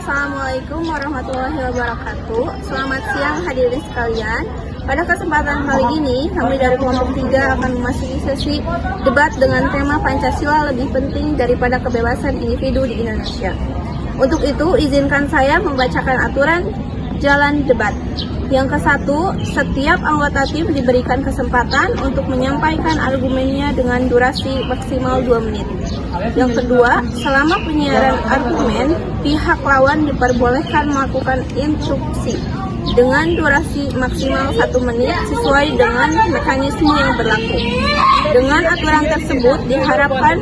Assalamualaikum warahmatullahi wabarakatuh. Selamat siang hadirin sekalian. Pada kesempatan kali ini, kami dari kelompok 3 akan memasuki sesi debat dengan tema Pancasila lebih penting daripada kebebasan individu di Indonesia. Untuk itu, izinkan saya membacakan aturan jalan debat. Yang ke-1, setiap anggota tim diberikan kesempatan untuk menyampaikan argumennya dengan durasi maksimal 2 menit. Yang kedua, selama penyiaran argumen, pihak lawan diperbolehkan melakukan instruksi dengan durasi maksimal 1 menit sesuai dengan mekanisme yang berlaku. Dengan aturan tersebut diharapkan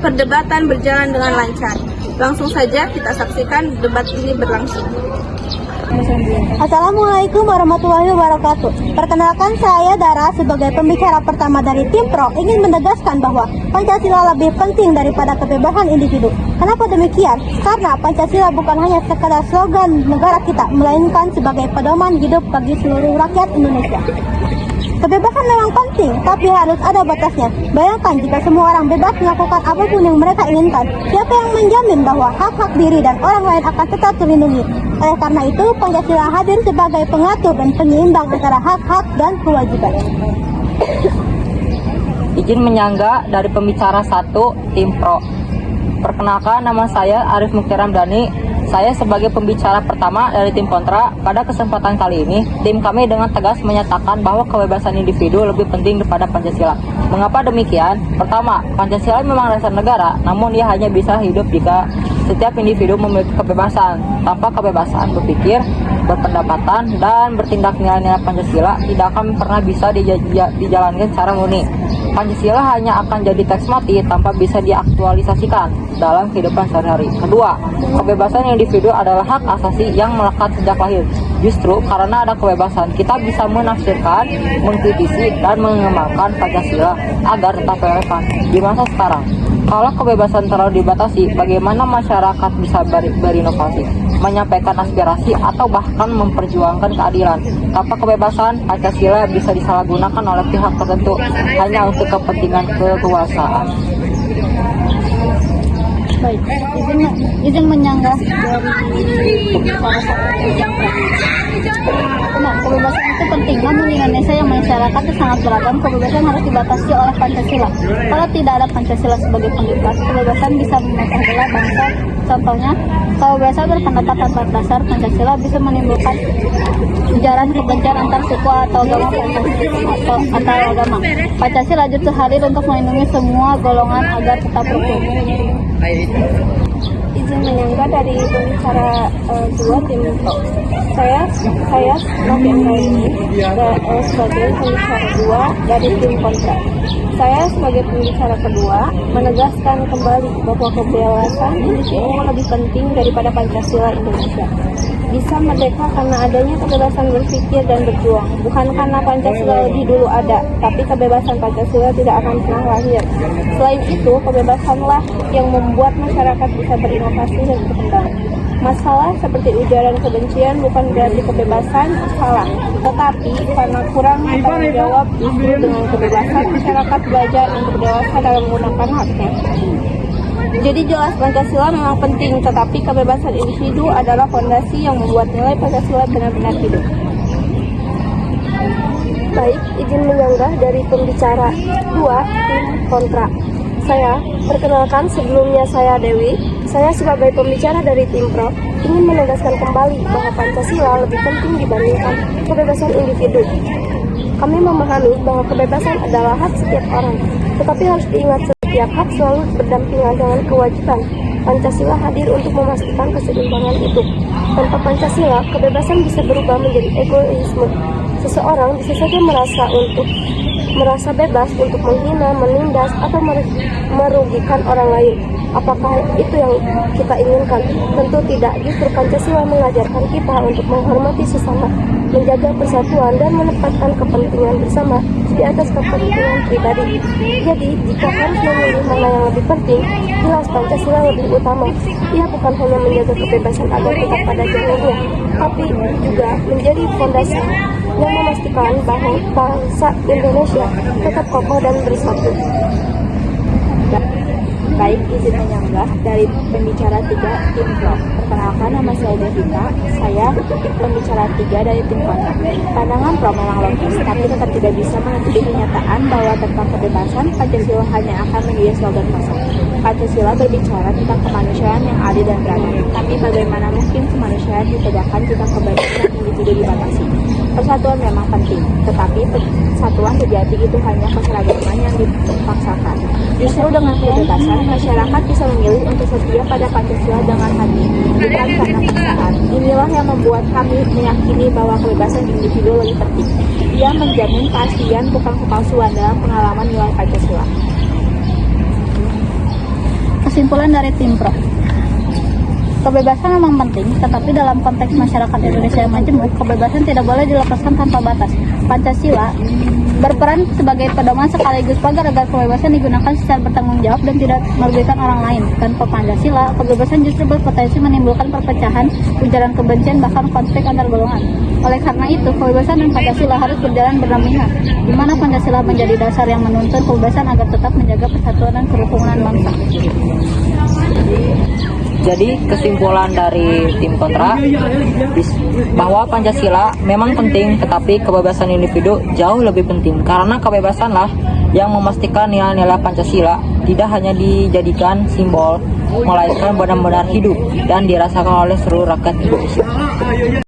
perdebatan berjalan dengan lancar. Langsung saja kita saksikan debat ini berlangsung. Assalamualaikum warahmatullahi wabarakatuh. Perkenalkan, saya Dara sebagai pembicara pertama dari tim Pro ingin menegaskan bahwa Pancasila lebih penting daripada kebebasan individu. Kenapa demikian? Karena Pancasila bukan hanya sekadar slogan negara kita, melainkan sebagai pedoman hidup bagi seluruh rakyat Indonesia. Kebebasan memang penting, tapi harus ada batasnya. Bayangkan jika semua orang bebas melakukan apapun yang mereka inginkan, siapa yang menjamin bahwa hak-hak diri dan orang lain akan tetap terlindungi? Oleh karena itu, Pancasila hadir sebagai pengatur dan penyeimbang antara hak-hak dan kewajiban. Izin menyangga dari pembicara 1 tim Pro. Perkenalkan, nama saya Arif Mukhtar Ramdhani. Saya sebagai pembicara pertama dari tim kontra. Pada kesempatan kali ini, tim kami dengan tegas menyatakan bahwa kebebasan individu lebih penting daripada Pancasila. Mengapa demikian? Pertama, Pancasila memang dasar negara, namun ia hanya bisa hidup jika setiap individu memiliki kebebasan. Tanpa kebebasan berpikir, berpendapatan, dan bertindak nilai-nilai Pancasila tidak akan pernah bisa dijalankan secara murni. Pancasila hanya akan jadi teks mati tanpa bisa diaktualisasikan dalam kehidupan sehari-hari. Kedua, kebebasan individu adalah hak asasi yang melekat sejak lahir. Justru karena ada kebebasan, kita bisa menafsirkan, mengkritisi, dan mengembangkan Pancasila agar tetap relevan di masa sekarang. Kalau kebebasan terlalu dibatasi, bagaimana masyarakat bisa berinovasi, menyampaikan aspirasi, atau bahkan memperjuangkan keadilan? Tanpa kebebasan, Pancasila bisa disalahgunakan oleh pihak tertentu hanya untuk kepentingan kekuasaan. Baik, izin menyanggah dari para yang benar, kebebasan itu penting, namun di Indonesia yang masyarakatnya sangat beragam, kebebasan harus dibatasi oleh Pancasila. Kalau tidak ada Pancasila sebagai pengikat, kebebasan bisa memecah belah bangsa. Contohnya, kebebasan berpendapat tanpa dasar Pancasila bisa menimbulkan ujaran kebencian antar suku atau agama Pancasila justru hadir untuk melindungi semua golongan agar tetap rukun. Izin menyangga dari pembicara 2 tim Pro. Saya sebagai pembicara 2 dari tim kontra. Saya sebagai pembicara kedua menegaskan kembali bahwa kebebasan individu lebih penting daripada Pancasila Indonesia. Bisa merdeka karena adanya kebebasan berpikir dan berjuang, bukan karena Pancasila lebih dulu ada, tapi kebebasan Pancasila tidak akan pernah lahir. Selain itu, kebebasanlah yang membuat masyarakat bisa berinovasi dan berkembang. Masalah seperti ujaran kebencian bukan berarti kebebasan salah, tetapi karena kurang tanggung jawab justru dengan kebebasan masyarakat belajar untuk dewasa dalam menggunakan haknya. Jadi jelas Pancasila memang penting, tetapi kebebasan individu adalah fondasi yang membuat nilai Pancasila benar-benar hidup. Baik, izin menyanggah dari pembicara 2 tim kontra. Saya perkenalkan, sebelumnya saya Dewi. Saya sebagai pembicara dari tim Pro ingin menegaskan kembali bahwa Pancasila lebih penting dibandingkan kebebasan individu. Kami memahami bahwa kebebasan adalah hak setiap orang, tetapi harus diingat setiap hak selalu berdampingan dengan kewajiban. Pancasila hadir untuk memastikan keseimbangan itu. Tanpa Pancasila, kebebasan bisa berubah menjadi egoisme. Seseorang bisa saja merasa bebas untuk menghina, menindas, atau merugikan orang lain. Apakah itu yang kita inginkan? Tentu tidak. Justru Pancasila mengajarkan kita untuk menghormati sesama, menjaga persatuan, dan menempatkan kepentingan bersama di atas kepentingan pribadi. Jadi, jika harus memilih mana yang lebih penting, jelas Pancasila lebih utama. Ia bukan hanya menjaga kebebasan agar tetap pada jalurnya, tapi juga menjadi fondasi yang memastikan bahwa bangsa Indonesia tetap kokoh dan bersatu. Baik, izin menyanggah dari pembicara 3 tim pro. Perkenalkan, nama saya Devita. Saya pembicara 3 dari tim kontra. Pandangan pro memang logis, tapi tetap tidak bisa menutupi kenyataan bahwa tentang kebebasan, Pancasila hanya akan menjadi slogan kosong. Pancasila berbicara tentang kemanusiaan yang adil dan beradab. Tapi bagaimana mungkin kemanusiaan ditegakkan jika kebebasan individu dibatasi? Persatuan memang penting, tetapi persatuan sejati itu hanya keseragaman yang dipaksakan. Justru dengan kebebasan, masyarakat bisa memilih untuk setia pada Pancasila dengan hati, bukan karena paksaan. Inilah yang membuat kami meyakini bahwa kebebasan individu lebih penting. Ia menjamin keaslian bukan kepalsuan dalam pengalaman nilai Pancasila. Kesimpulan dari tim pro. Kebebasan memang penting, tetapi dalam konteks masyarakat Indonesia yang majemuk, kebebasan tidak boleh dilepaskan tanpa batas. Pancasila berperan sebagai pedoman sekaligus pagar agar kebebasan digunakan secara bertanggung jawab dan tidak merugikan orang lain. Tanpa Pancasila, kebebasan justru berpotensi menimbulkan perpecahan, ujaran kebencian, bahkan konflik antar golongan. Oleh karena itu, kebebasan dan Pancasila harus berjalan berdampingan, di mana Pancasila menjadi dasar yang menuntun kebebasan agar tetap menjaga persatuan dan kerukunan bangsa. Jadi kesimpulan dari tim kontra bahwa Pancasila memang penting, tetapi kebebasan individu jauh lebih penting, karena kebebasanlah yang memastikan nilai-nilai Pancasila tidak hanya dijadikan simbol, melainkan benar-benar hidup dan dirasakan oleh seluruh rakyat Indonesia.